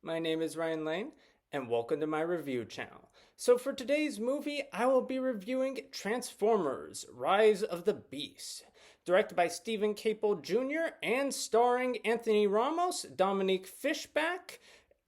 My name is Ryan Lane, and welcome to my review channel. So, for today's movie, I will be reviewing Transformers Rise of the Beast, directed by Stephen Caple Jr. and starring Anthony Ramos, Dominique Fishback,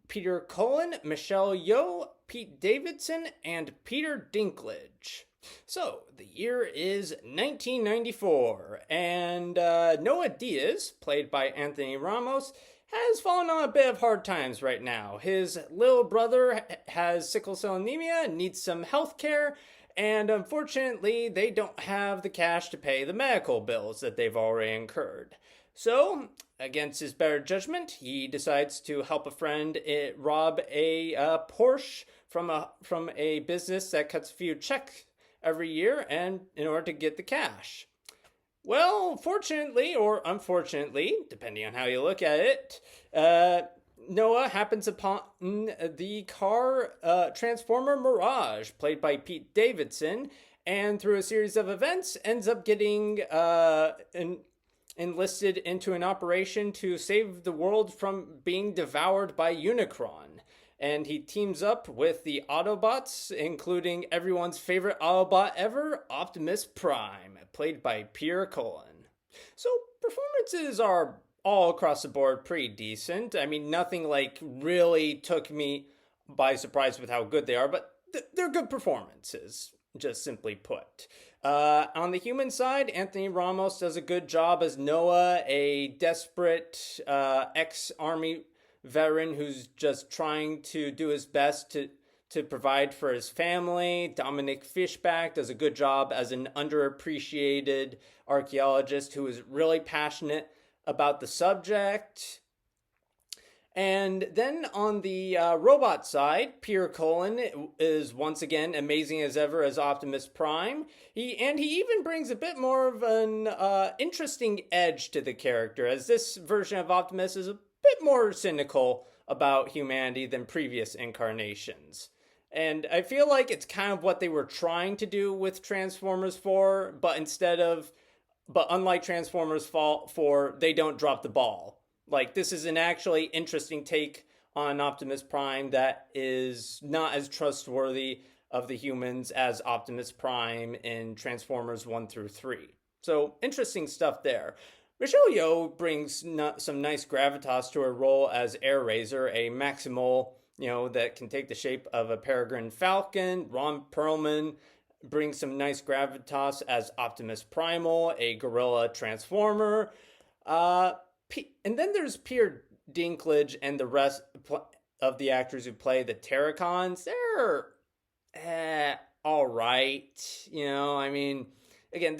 Peter Cullen, Michelle Yeoh, Pete Davidson, and Peter Dinklage. So, the year is 1994, and Noah Diaz, played by Anthony Ramos, has fallen on a bit of hard times right now. His little brother has sickle cell anemia, needs some health care, and unfortunately, they don't have the cash to pay the medical bills that they've already incurred. So, against his better judgment, he decides to help a friend rob a Porsche from a business that cuts a few checks every year, and in order to get the cash. Well, fortunately or unfortunately, depending on how you look at it, Noah happens upon the car Transformer Mirage, played by Pete Davidson, and through a series of events, ends up getting enlisted into an operation to save the world from being devoured by Unicron. And he teams up with the Autobots, including everyone's favorite Autobot ever, Optimus Prime, played by Peter Cullen. So performances are all across the board pretty decent. I mean, nothing like really took me by surprise with how good they are, but they're good performances, just simply put. On the human side, Anthony Ramos does a good job as Noah, a desperate ex-army veteran who's just trying to do his best to provide for his family. Dominic Fishback does a good job as an underappreciated archaeologist who is really passionate about the subject. And then on the robot side, Peter Cullen is once again amazing as ever as Optimus Prime. He even brings a bit more of an interesting edge to the character, as this version of Optimus is a bit more cynical about humanity than previous incarnations. And I feel like it's kind of what they were trying to do with Transformers 4, but unlike Transformers 4, they don't drop the ball. Like, this is an actually interesting take on Optimus Prime that is not as trustworthy of the humans as Optimus Prime in Transformers 1 through 3. So, interesting stuff there. Michelle Yeoh brings some nice gravitas to her role as Air Razor, a Maximal, that can take the shape of a peregrine falcon. Ron Perlman brings some nice gravitas as Optimus Primal, a gorilla transformer. And then there's Peter Dinklage and the rest of the actors who play the Terracons. They're all right. I mean, again,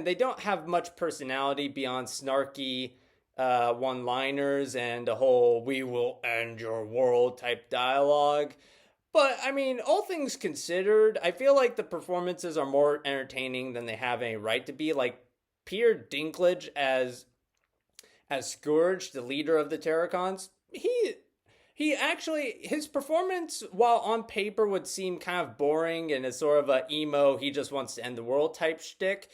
they don't have much personality beyond snarky one-liners and a whole "we will end your world" type dialogue. But I mean, all things considered, I feel like the performances are more entertaining than they have any right to be. Like Peter Dinklage as Scourge, the leader of the Terracons, he actually, his performance, while on paper would seem kind of boring and is sort of a emo, he just wants to end the world type shtick,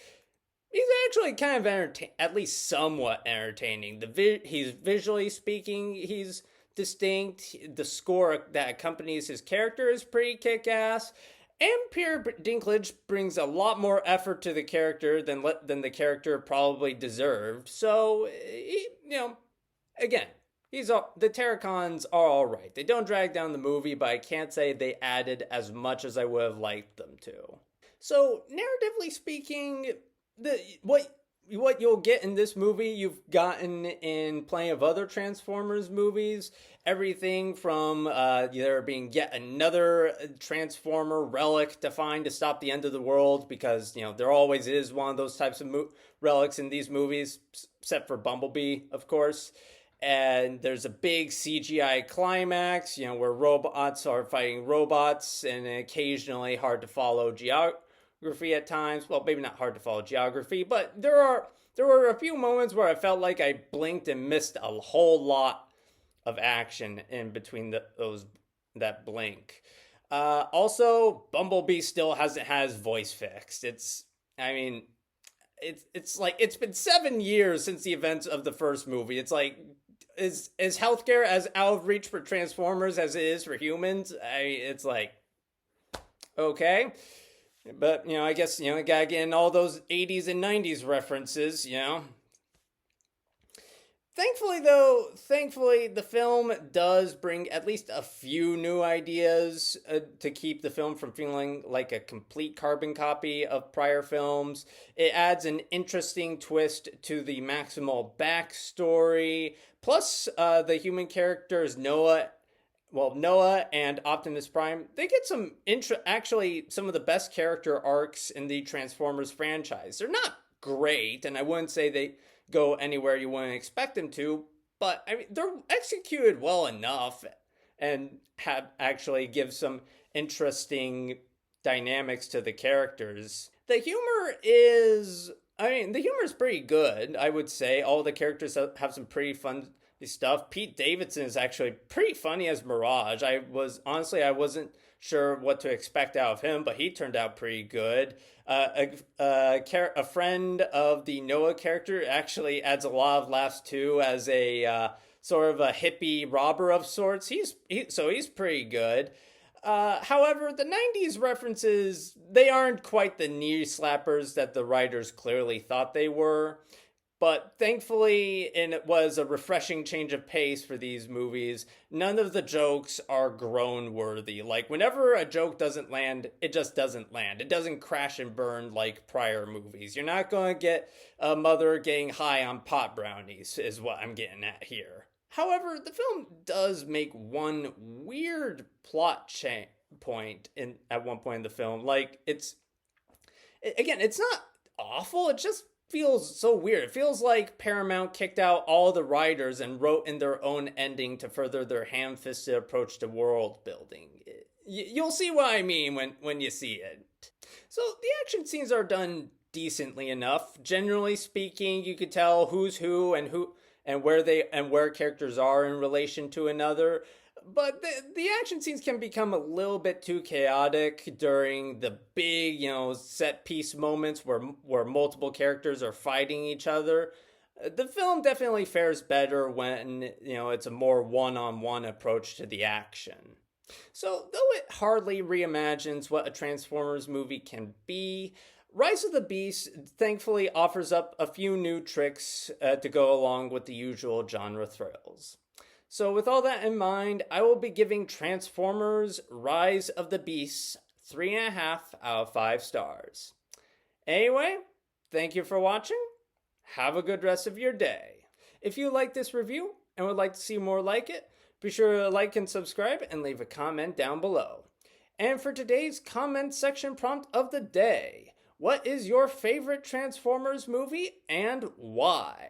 he's actually kind of at least somewhat entertaining. He's visually speaking, he's distinct. The score that accompanies his character is pretty kick-ass. And Peter Dinklage brings a lot more effort to the character than the character probably deserved. So, again, the Terracons are all right. They don't drag down the movie, but I can't say they added as much as I would have liked them to. So, narratively speaking, what you'll get in this movie, you've gotten in plenty of other Transformers movies. Everything from there being yet another Transformer relic to find to stop the end of the world, because there always is one of those types of relics in these movies, except for Bumblebee, of course. And there's a big CGI climax, where robots are fighting robots, and occasionally hard to follow geography at times. Well, maybe not hard to follow geography, but there were a few moments where I felt like I blinked and missed a whole lot of action in between that blink. Also, Bumblebee still hasn't had his voice fixed. It's like it's been 7 years since the events of the first movie. It's like, is healthcare as out of reach for Transformers as it is for humans? It's like, okay. But, I guess, gotta get in all those 80s and 90s references. Thankfully, the film does bring at least a few new ideas to keep the film from feeling like a complete carbon copy of prior films. It adds an interesting twist to the Maximal backstory. Plus, the human characters Noah and Optimus Prime, they get actually some of the best character arcs in the Transformers franchise. They're not great, and I wouldn't say they go anywhere you wouldn't expect them to, but I mean they're executed well enough and have actually give some interesting dynamics to the characters. The humor is pretty good, I would say. All the characters have some pretty fun stuff. Pete Davidson is actually pretty funny as Mirage. I wasn't sure what to expect out of him, but he turned out pretty good. A friend of the Noah character actually adds a lot of laughs too, as a sort of a hippie robber of sorts. He's pretty good. However, the 90s references, they aren't quite the knee slappers that the writers clearly thought they were. But thankfully, and it was a refreshing change of pace for these movies, none of the jokes are groan worthy. Like, whenever a joke doesn't land, it just doesn't land. It doesn't crash and burn like prior movies. You're not going to get a mother getting high on pot brownies, is what I'm getting at here. However, the film does make one weird point at one point in the film. Like, it's not awful, it just feels so weird. It feels like Paramount kicked out all the writers and wrote in their own ending to further their ham-fisted approach to world building. You'll see what I mean when you see it. So the action scenes are done decently enough. Generally speaking, you could tell who's who and where characters are in relation to another. But the action scenes can become a little bit too chaotic during the big, set piece moments where multiple characters are fighting each other. The film definitely fares better when, it's a more one-on-one approach to the action. So, though it hardly reimagines what a Transformers movie can be, Rise of the Beast thankfully offers up a few new tricks to go along with the usual genre thrills. So with all that in mind, I will be giving Transformers Rise of the Beasts 3.5 out of 5 stars. Anyway, thank you for watching. Have a good rest of your day. If you like this review and would like to see more like it, be sure to like and subscribe and leave a comment down below. And for today's comment section prompt of the day, what is your favorite Transformers movie and why?